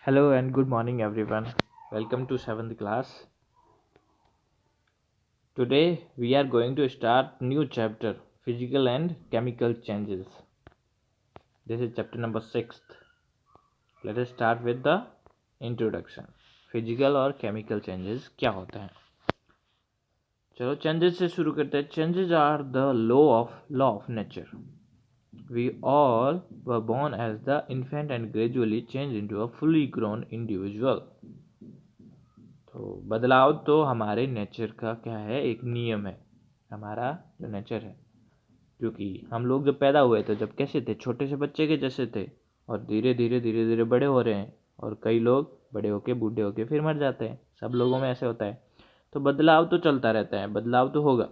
Hello and good morning, everyone. Welcome to 7th class. Today we are going to start new chapter, physical and chemical changes. This is chapter number 6th. Let us start with the introduction. Physical और chemical changes क्या होते हैं? चलो changes से शुरू करते हैं. Changes are the law of nature. We all were born as the infant and gradually change into a fully grown individual. तो बदलाव तो हमारे नेचर का क्या है, एक नियम है. हमारा जो नेचर है, क्योंकि हम लोग जब पैदा हुए थे जब कैसे थे, छोटे से बच्चे के जैसे थे, और धीरे धीरे बड़े हो रहे हैं, और कई लोग बड़े होके बूढ़े होके फिर मर जाते हैं. सब लोगों में ऐसे होता है. तो बदलाव तो चलता रहता है, बदलाव तो होगा.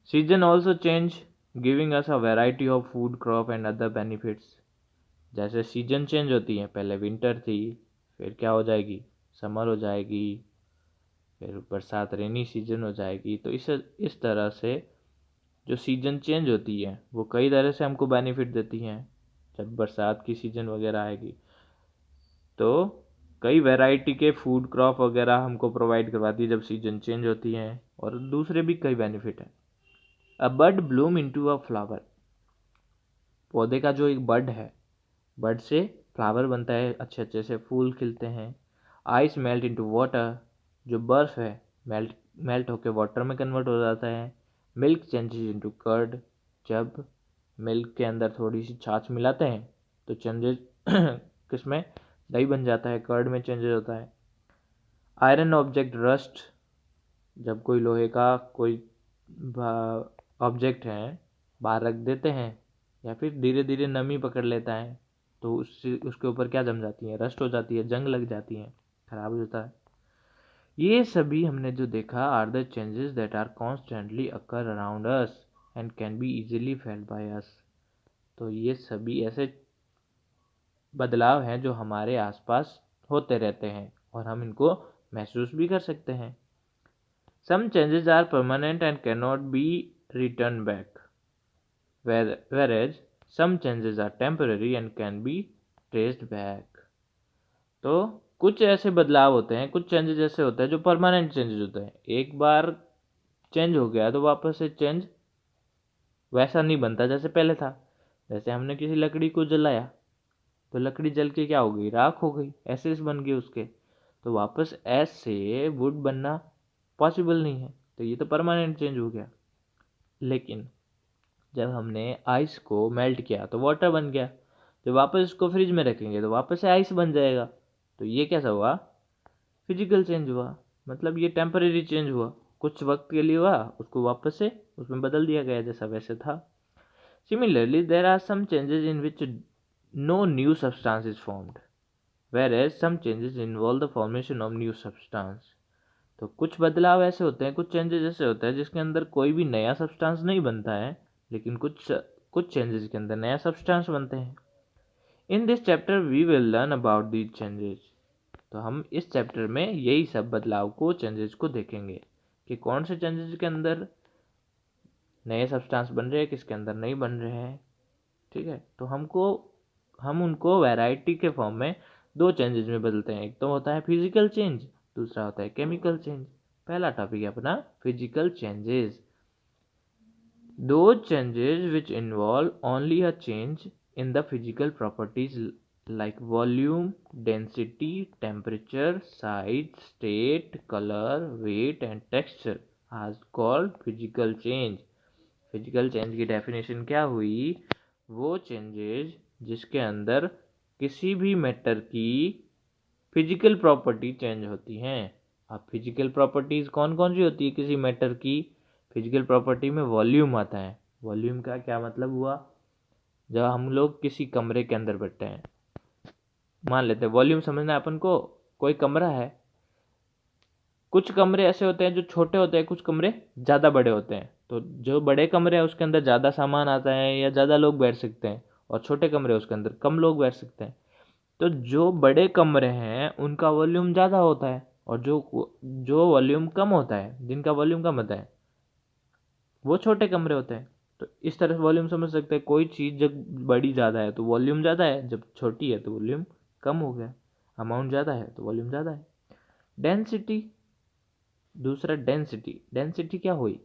Season also change giving us a variety of food crop and other benefits. जैसे सीजन चेंज होती है, पहले विंटर थी, फिर क्या हो जाएगी, समर हो जाएगी, फिर बरसात रेनी सीजन हो जाएगी. तो इस तरह से जो सीजन चेंज होती है वो कई तरह से हमको बेनिफिट देती हैं. जब बरसात की सीजन वगैरह आएगी तो कई वैरायटी के फूड क्रॉप वगैरह हमको प्रोवाइड करवाती है जब सीजन चेंज होती हैं, और दूसरे भी कई बेनिफिट हैं. अ बड ब्लूम इनटू अ फ्लावर. पौधे का जो एक बड है, बड से फ्लावर बनता है, अच्छे अच्छे से फूल खिलते हैं. Ice melt into water. जो बर्फ है मेल्ट होकर वाटर में कन्वर्ट हो जाता है. Milk changes into curd. जब मिल्क के अंदर थोड़ी सी छाछ मिलाते हैं तो चेंजेस किसमें, दही बन जाता है, कर्ड में चेंजेस होता है. Iron object rust. जब कोई लोहे का कोई ऑब्जेक्ट है बाहर रख देते हैं या फिर धीरे धीरे नमी पकड़ लेता है तो उसके ऊपर क्या जम जाती है, रस्ट हो जाती है, जंग लग जाती है, खराब हो जाता है. ये सभी हमने जो देखा are the changes that are constantly occur around us and can be easily felt by us. तो ये सभी ऐसे बदलाव हैं जो हमारे आसपास होते रहते हैं और हम इनको महसूस भी कर सकते हैं. Some changes are permanent and can not be return back, whereas some changes are temporary and can be traced back. तो कुछ ऐसे बदलाव होते हैं, कुछ चेंजेस ऐसे होते हैं जो परमानेंट चेंजेस होते हैं. एक बार चेंज हो गया तो वापस से चेंज वैसा नहीं बनता जैसे पहले था. जैसे हमने किसी लकड़ी को जलाया तो लकड़ी जल के क्या हो गई, राख हो गई, एसेस बन गए उसके. तो वापस एस से वुड बनना पॉसिबल नहीं है. तो ये तो परमानेंट चेंज हो गया. लेकिन जब हमने आइस को मेल्ट किया तो वाटर बन गया. जब वापस इसको फ्रिज में रखेंगे तो वापस से आइस बन जाएगा. तो ये कैसा हुआ, फिजिकल चेंज हुआ. मतलब ये टेम्परेरी चेंज हुआ, कुछ वक्त के लिए हुआ, उसको वापस से उसमें बदल दिया गया जैसा वैसे था. Similarly there are some changes in which no new substance is formed, whereas some changes involve the formation of new substance. तो कुछ बदलाव ऐसे होते हैं, कुछ चेंजेस ऐसे होते हैं जिसके अंदर कोई भी नया सब्सटेंस नहीं बनता है, लेकिन कुछ चेंजेस के अंदर नया सब्सटेंस बनते हैं. In this chapter we will learn about these changes. तो हम इस चैप्टर में यही सब बदलाव को, चेंजेस को देखेंगे कि कौन से चेंजेस के अंदर नए सब्सटेंस बन रहे हैं, किसके अंदर नहीं बन रहे हैं. ठीक है. तो हम उनको वैरायटी के फॉर्म में दो चेंजेस में बदलते हैं. एक तो होता है फिजिकल चेंज, दूसरा होता है केमिकल चेंज. पहला टॉपिक है अपना physical changes. Those changes which involve only a change in the physical properties like volume, density, temperature, size, state, color, weight and texture are called physical change. Physical change की definition क्या हुई, वो changes जिसके अंदर किसी भी matter की physical property change होती हैं. अब फिजिकल प्रॉपर्टीज कौन कौन सी होती है किसी मैटर की, फिजिकल प्रॉपर्टी में वॉल्यूम आता है. वॉल्यूम का क्या मतलब हुआ, जब हम लोग किसी कमरे के अंदर बैठते हैं, मान लेते हैं वॉल्यूम समझना है अपन को, कोई कमरा है, कुछ कमरे ऐसे होते हैं जो छोटे होते हैं, कुछ कमरे ज़्यादा बड़े होते हैं. तो जो बड़े कमरे हैं उसके अंदर ज़्यादा सामान आता है या ज़्यादा लोग बैठ सकते हैं, और छोटे कमरे उसके अंदर कम लोग बैठ सकते हैं. तो जो बड़े कमरे हैं उनका वॉल्यूम ज़्यादा होता है, और जो वॉल्यूम कम होता है, जिनका वॉल्यूम कम होता है, वो छोटे कमरे होते हैं. तो इस तरह से वॉल्यूम समझ सकते हैं. कोई चीज़ जब बड़ी ज़्यादा है तो वॉल्यूम ज़्यादा है, जब छोटी है तो वॉल्यूम कम हो गया. अमाउंट ज़्यादा है तो वॉल्यूम ज़्यादा है। डेंसिटी, दूसरा डेंसिटी क्या हुई,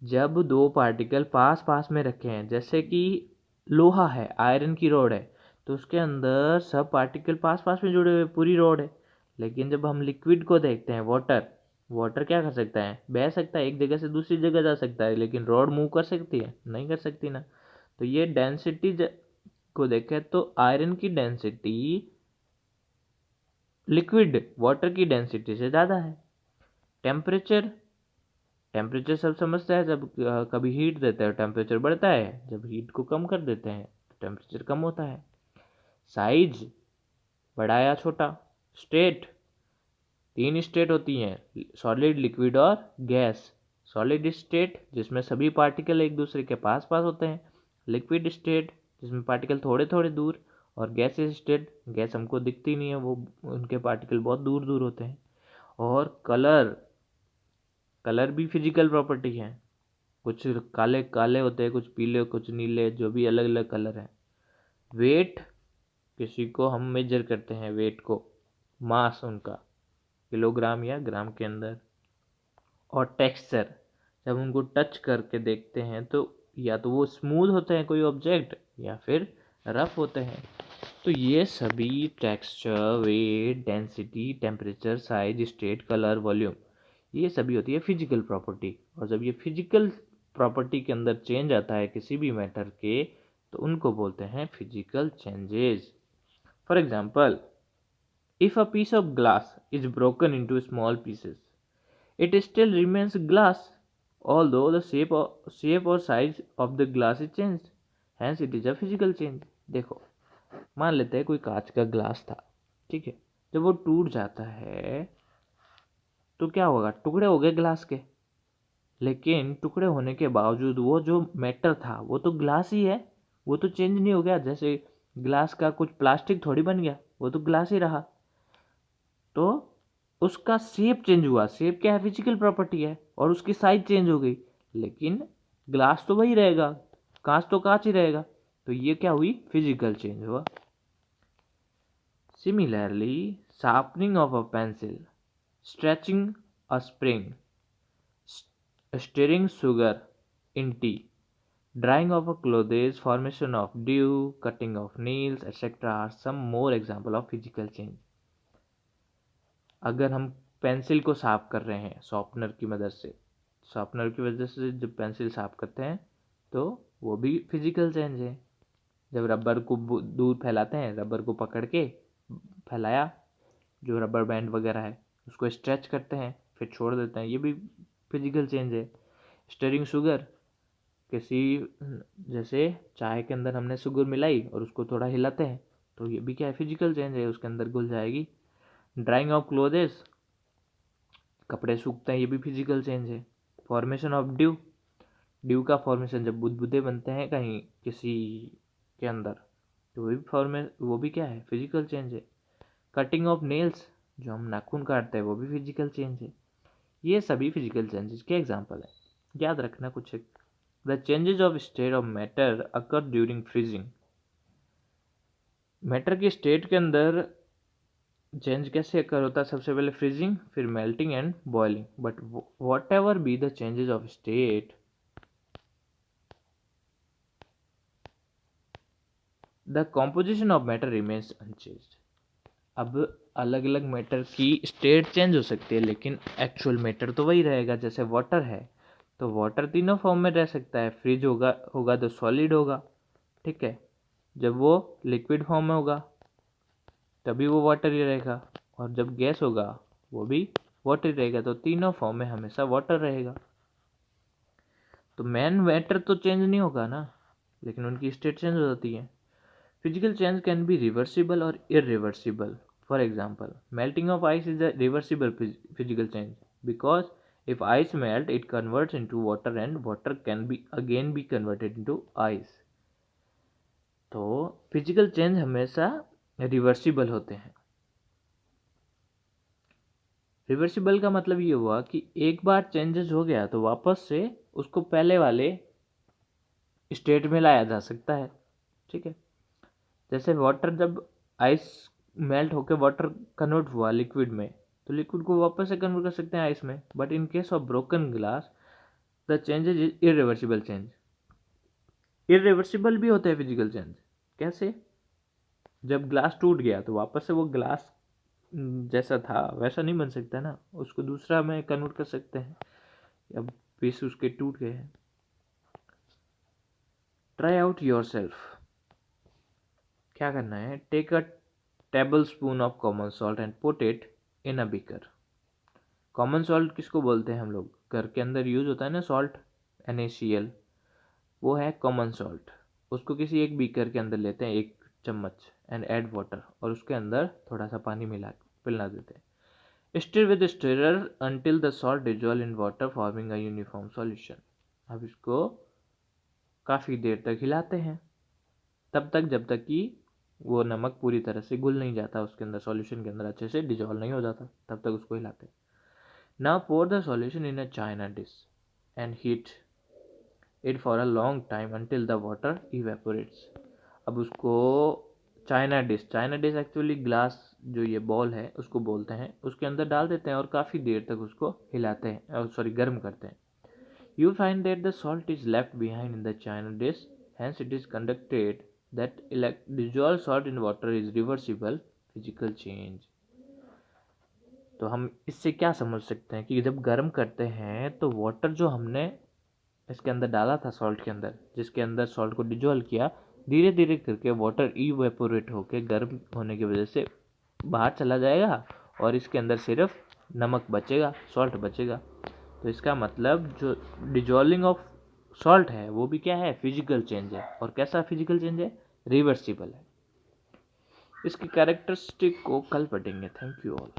जब दो पार्टिकल पास पास में रखे हैं, जैसे कि लोहा है, आयरन की रॉड है, तो उसके अंदर सब पार्टिकल पास पास में जुड़े हुए, पूरी रॉड है। लेकिन जब हम लिक्विड को देखते हैं, वाटर क्या कर सकता है, बह सकता है, एक जगह से दूसरी जगह जा सकता है, लेकिन रॉड मूव कर सकती है, नहीं कर सकती ना। तो ये डेंसिटी को देखें तो आयरन की डेंसिटी लिक्विड वाटर की डेंसिटी से ज़्यादा है। टेम्परेचर सब समझते हैं, जब कभी हीट देते हैं टेम्परेचर बढ़ता है, जब हीट को कम कर देते हैं तो टेम्परेचर कम होता है। साइज, बड़ा या छोटा। स्टेट, 3 स्टेट होती हैं, सॉलिड, लिक्विड और गैस। सॉलिड स्टेट जिसमें सभी पार्टिकल एक दूसरे के पास पास होते हैं, लिक्विड स्टेट जिसमें पार्टिकल थोड़े थोड़े दूर, और गैसेस स्टेट, गैस हमको दिखती नहीं है, वो उनके पार्टिकल बहुत दूर दूर होते हैं। और कलर भी फिजिकल प्रॉपर्टी है, कुछ काले काले होते हैं, कुछ पीले, कुछ नीले, जो भी अलग अलग कलर हैं। वेट, किसी को हम मेजर करते हैं, वेट को, मास उनका किलोग्राम या ग्राम के अंदर। और टेक्सचर, जब उनको टच करके देखते हैं तो या तो वो स्मूथ होते हैं कोई ऑब्जेक्ट, या फिर रफ होते हैं। तो ये सभी texture, weight, density, temperature, size, state, colour, volume, ये सभी होती है फिजिकल प्रॉपर्टी। और जब ये फिजिकल प्रॉपर्टी के अंदर चेंज आता है किसी भी मैटर के, तो उनको बोलते हैं physical changes. For example, if a piece of glass is broken into small pieces, it still remains glass, although the shape or size of the glass is changed. Hence it is a physical change. देखो, मान लेते हैं कोई कांच का glass था, ठीक है, जब वो टूट जाता है तो क्या होगा, टुकड़े हो गए ग्लास के, लेकिन टुकड़े होने के बावजूद वो जो मैटर था वो तो ग्लास ही है, वो तो चेंज नहीं हो गया। जैसे ग्लास का कुछ प्लास्टिक थोड़ी बन गया, वो तो ग्लास ही रहा। तो उसका शेप चेंज हुआ, शेप क्या है, फिजिकल प्रॉपर्टी है, और उसकी साइज चेंज हो गई, लेकिन ग्लास तो वही रहेगा, कांच तो कांच ही रहेगा। तो ये क्या हुई, फिजिकल चेंज हुआ। Similarly, sharpening of a pencil, stretching a spring, stirring sugar in tea, drying of a clothes, formation of dew, cutting of nails, etc. are some more example of physical change. अगर हम pencil को साफ कर रहे हैं sharpener की मदद से, जब पेंसिल साफ करते हैं तो वो भी फिजिकल चेंज है। जब रबर को दूर फैलाते हैं, रबर को पकड़ के फैलाया, जो रबर बैंड वगैरह है उसको स्ट्रेच करते हैं, फिर छोड़ देते हैं, ये भी फिजिकल चेंज है। स्टिरिंग शुगर, किसी, जैसे चाय के अंदर हमने शुगर मिलाई और उसको थोड़ा हिलाते हैं, तो ये भी क्या है, फिजिकल चेंज है, उसके अंदर घुल जाएगी। ड्राइंग ऑफ क्लोथेस, कपड़े सूखते हैं, ये भी फिजिकल चेंज है। फॉर्मेशन ऑफ ड्यू का फॉर्मेशन, जब बुदबुदे बनते हैं कहीं किसी के अंदर, तो वो भी क्या है, फिजिकल चेंज है। कटिंग ऑफ नेल्स, जो हम नाखून काटते हैं, वो भी फिजिकल चेंज है। ये सभी फिजिकल चेंजेस के एग्जाम्पल है। याद रखना कुछ, the changes of state of matter occur during freezing. Matter की स्टेट के अंदर चेंज कैसे अकर होता है, सबसे पहले फ्रीजिंग, फिर melting and boiling. But what ever be the changes of state, the composition of matter remains unchanged. अब अलग अलग मैटर की स्टेट चेंज हो सकती है, लेकिन एक्चुअल मैटर तो वही रहेगा। जैसे वाटर है, तो वाटर तीनों फॉर्म में रह सकता है, फ्रीज होगा तो सॉलिड होगा, ठीक है, जब वो लिक्विड फॉर्म में होगा तभी वो वाटर ही रहेगा, और जब गैस होगा वो भी वाटर ही रहेगा। तो तीनों फॉर्म में हमेशा वाटर रहेगा। तो मैन मैटर तो चेंज नहीं होगा ना, लेकिन उनकी स्टेट चेंज हो जाती है। Physical change can be reversible और irreversible. For example, melting of ice is a reversible physical change, because if ice melt it converts into water and water can be again be converted into ice. तो physical change हमेशा reversible होते हैं। Reversible का मतलब ये हुआ कि एक बार चेंजेस हो गया तो वापस से उसको पहले वाले स्टेट में लाया जा सकता है, ठीक है। जैसे वाटर जब आइस मेल्ट होकर वाटर कन्वर्ट हुआ लिक्विड में, तो लिक्विड को वापस से कन्वर्ट कर सकते हैं आइस में। But in case of broken glass the changes is irreversible change. Irreversible भी होते हैं फिजिकल चेंज। कैसे? जब ग्लास टूट गया तो वापस से वो ग्लास जैसा था वैसा नहीं बन सकता ना, उसको दूसरा में कन्वर्ट कर सकते हैं। अब पीस उसके टूट गए हैं। Try out yourself. क्या करना है? Take a tablespoon of common salt and put it in a beaker. Common salt किसको बोलते हैं हम लोग? घर के अंदर यूज होता है ना सॉल्ट, NaCl, वो है कॉमन सॉल्ट। उसको किसी एक बीकर के अंदर लेते हैं, 1 चम्मच, एंड ऐड वाटर, और उसके अंदर थोड़ा सा पानी मिला देते हैं। Stir with stirrer until the salt dissolve in water forming a uniform solution. अब इसको काफ़ी देर तक हिलाते हैं, तब तक जब तक कि वो नमक पूरी तरह से घुल नहीं जाता उसके अंदर, सॉल्यूशन के अंदर अच्छे से डिजॉल्व नहीं हो जाता, तब तक उसको हिलाते हैं। Now pour the solution in a china dish and heat it for a long time until the water evaporates. अब उसको चाइना डिश एक्चुअली ग्लास जो ये बॉल है उसको बोलते हैं, उसके अंदर डाल देते हैं और काफ़ी देर तक उसको हिलाते हैं, सॉरी गर्म करते हैं। You find that the salt is left behind in the china dish, hence it is conducted that dissolved salt in water is reversible physical change. तो हम इससे क्या समझ सकते हैं कि जब गर्म करते हैं तो वाटर जो हमने इसके अंदर डाला था सॉल्ट के अंदर, जिसके अंदर सॉल्ट को डिजोल्व किया, धीरे धीरे करके वाटर इवेपोरेट होके गर्म होने की वजह से बाहर चला जाएगा और इसके अंदर सिर्फ नमक बचेगा, सॉल्ट बचेगा। तो इसका मतलब जो डिजोल्विंग ऑफ सॉल्ट है वो भी क्या है? फिजिकल चेंज है। और कैसा फिजिकल चेंज है? रिवर्सिबल है। इसकी कैरेक्टरिस्टिक को कल पढ़ेंगे। Thank you all.